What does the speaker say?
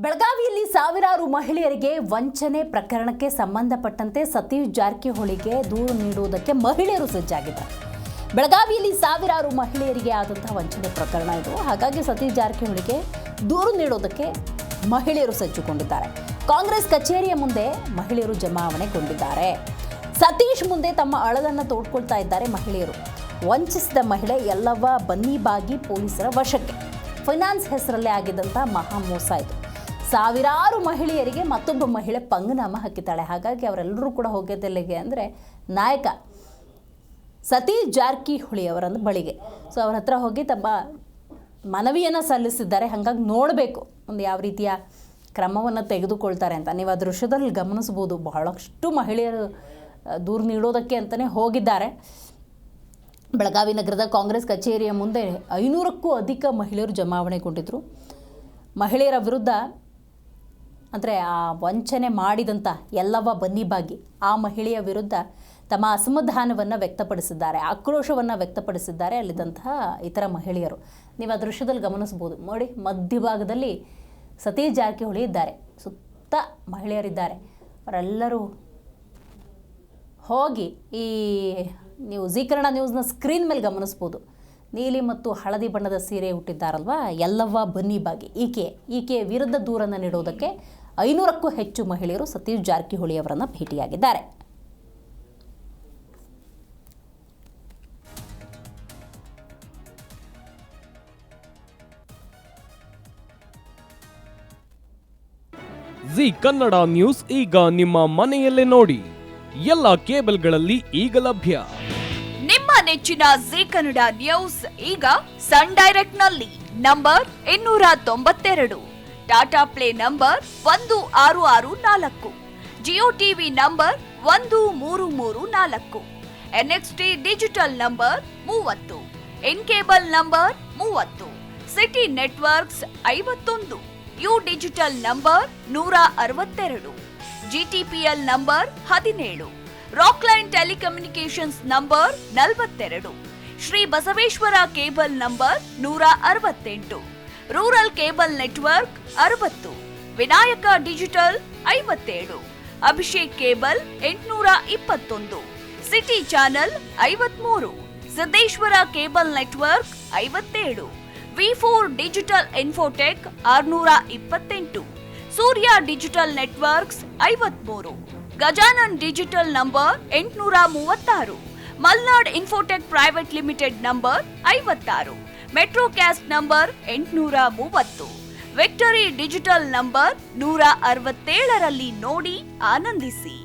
ಬೆಳಗಾವಿಯಲ್ಲಿ ಸಾವಿರಾರು ಮಹಿಳೆಯರಿಗೆ ವಂಚನೆ ಪ್ರಕರಣಕ್ಕೆ ಸಂಬಂಧಪಟ್ಟಂತೆ ಸತೀಶ್ ಜಾರಕಿಹೊಳಿಗೆ ದೂರು ನೀಡುವುದಕ್ಕೆ ಮಹಿಳೆಯರು ಸಜ್ಜಾಗಿದ್ದಾರೆ. ಬೆಳಗಾವಿಯಲ್ಲಿ ಸಾವಿರಾರು ಮಹಿಳೆಯರಿಗೆ ಆದಂತಹ ವಂಚನೆ ಪ್ರಕರಣ ಇದು. ಹಾಗಾಗಿ ಸತೀಶ್ ಜಾರಕಿಹೊಳಿಗೆ ದೂರು ನೀಡುವುದಕ್ಕೆ ಮಹಿಳೆಯರು ಸಜ್ಜುಗೊಂಡಿದ್ದಾರೆ. ಕಾಂಗ್ರೆಸ್ ಕಚೇರಿಯ ಮುಂದೆ ಮಹಿಳೆಯರು ಜಮಾವಣೆಗೊಂಡಿದ್ದಾರೆ. ಸತೀಶ್ ಮುಂದೆ ತಮ್ಮ ಅಳಲನ್ನು ತೋಡ್ಕೊಳ್ತಾ ಇದ್ದಾರೆ ಮಹಿಳೆಯರು. ವಂಚಿಸಿದ ಮಹಿಳೆ ಯಲ್ಲವ್ವ ಬನ್ನಿಬಾಗಿ ಪೊಲೀಸರ ವಶಕ್ಕೆ. ಫೈನಾನ್ಸ್ ಹೆಸರಲ್ಲೇ ಆಗಿದ್ದಂಥ ಮಹಾ ಮೋಸ ಇದು. ಸಾವಿರಾರು ಮಹಿಳೆಯರಿಗೆ ಮತ್ತೊಬ್ಬ ಮಹಿಳೆ ಪಂಗನಾಮ ಹಾಕಿದ್ದಾಳೆ. ಹಾಗಾಗಿ ಅವರೆಲ್ಲರೂ ಕೂಡ ಹೋಗಿದ್ದೆಲ್ಲಿಗೆ ಅಂದರೆ ನಾಯಕ ಸತೀಶ್ ಜಾರಕಿಹೊಳಿ ಅವರ ಬಳಿಗೆ. ಸೊ ಅವರ ಹತ್ರ ಹೋಗಿ ತಮ್ಮ ಮನವಿಯನ್ನು ಸಲ್ಲಿಸಿದ್ದಾರೆ. ಹಾಗಾಗಿ ನೋಡಬೇಕು ಒಂದು ಯಾವ ರೀತಿಯ ಕ್ರಮವನ್ನು ತೆಗೆದುಕೊಳ್ತಾರೆ ಅಂತ. ನೀವು ಆ ದೃಶ್ಯದಲ್ಲಿ ಗಮನಿಸ್ಬೋದು. ಬಹಳಷ್ಟು ಮಹಿಳೆಯರು ದೂರು ನೀಡೋದಕ್ಕೆ ಅಂತಲೇ ಹೋಗಿದ್ದಾರೆ. ಬೆಳಗಾವಿ ನಗರದ ಕಾಂಗ್ರೆಸ್ ಕಚೇರಿಯ ಮುಂದೆ 500ಕ್ಕೂ ಅಧಿಕ ಮಹಿಳೆಯರು ಜಮಾವಣೆಗೊಂಡಿದ್ದರು. ಮಹಿಳೆಯರ ವಿರುದ್ಧ ಅಂದರೆ ಆ ವಂಚನೆ ಮಾಡಿದಂಥ ಯಲ್ಲವ್ವ ಬನ್ನಿಬಾಗಿ ಆ ಮಹಿಳೆಯ ವಿರುದ್ಧ ತಮ್ಮ ಅಸಮಾಧಾನವನ್ನು ವ್ಯಕ್ತಪಡಿಸಿದ್ದಾರೆ, ಆಕ್ರೋಶವನ್ನು ವ್ಯಕ್ತಪಡಿಸಿದ್ದಾರೆ ಅಲ್ಲಿದ್ದಂತಹ ಇತರ ಮಹಿಳೆಯರು. ನೀವು ಆ ದೃಶ್ಯದಲ್ಲಿ ಗಮನಿಸ್ಬೋದು. ನೋಡಿ, ಮಧ್ಯಭಾಗದಲ್ಲಿ ಸತೀಶ್ ಜಾರಕಿಹೊಳಿ ಇದ್ದಾರೆ, ಸುತ್ತ ಮಹಿಳೆಯರಿದ್ದಾರೆ. ಅವರೆಲ್ಲರೂ ಹೋಗಿ ಈ ನೀವು ಕನ್ನಡ ನ್ಯೂಸ್ನ ಸ್ಕ್ರೀನ್ ಮೇಲೆ ಗಮನಿಸ್ಬೋದು. ನೀಲಿ ಮತ್ತು ಹಳದಿ ಬಣ್ಣದ ಸೀರೆ ಹುಟ್ಟಿದ್ದಾರಲ್ವ ಯಲ್ಲವ್ವ ಬನ್ನಿಬಾಗಿ, ಈಕೆಯ ವಿರುದ್ಧ ದೂರನ್ನು ನೀಡುವುದಕ್ಕೆ 500ಕ್ಕೂ ಹೆಚ್ಚು ಮಹಿಳೆಯರು ಸತೀಶ್ ಜಾರಕಿಹೊಳಿ ಅವರನ್ನು ಭೇಟಿಯಾಗಿದ್ದಾರೆ. ಜಿ ಕನ್ನಡ ನ್ಯೂಸ್ ಈಗ ನಿಮ್ಮ ಮನೆಯಲ್ಲೇ ನೋಡಿ. ಎಲ್ಲ ಕೇಬಲ್ಗಳಲ್ಲಿ ಈಗ ಲಭ್ಯ. ನಿಮ್ಮ ನೆಚ್ಚಿನ ಜಿ ಕನ್ನಡ ನ್ಯೂಸ್ ಈಗ ಸನ್ ಡೈರೆಕ್ಟ್ ನಲ್ಲಿ number 292, Tata Play number 1664, Jio TV number 1334, NXT digital number 30, in cable number 30, city networks 51, U digital number 162, GTPL number 17, Rockline telecommunications number 42, Shri Basaveshwara cable number 168, rural cable network 60, Vinayaka digital 57, Abhishek cable 821, city channel 53, Siddeshwara cable network 57, ವಿ4 digital infotech 628, Surya digital networks 53, Gajanan digital number 836, Malnad infotech private limited number 56, Metrocast number 830, Victory digital number 167ರಲ್ಲಿ ನೋಡಿ ಆನಂದಿಸಿ.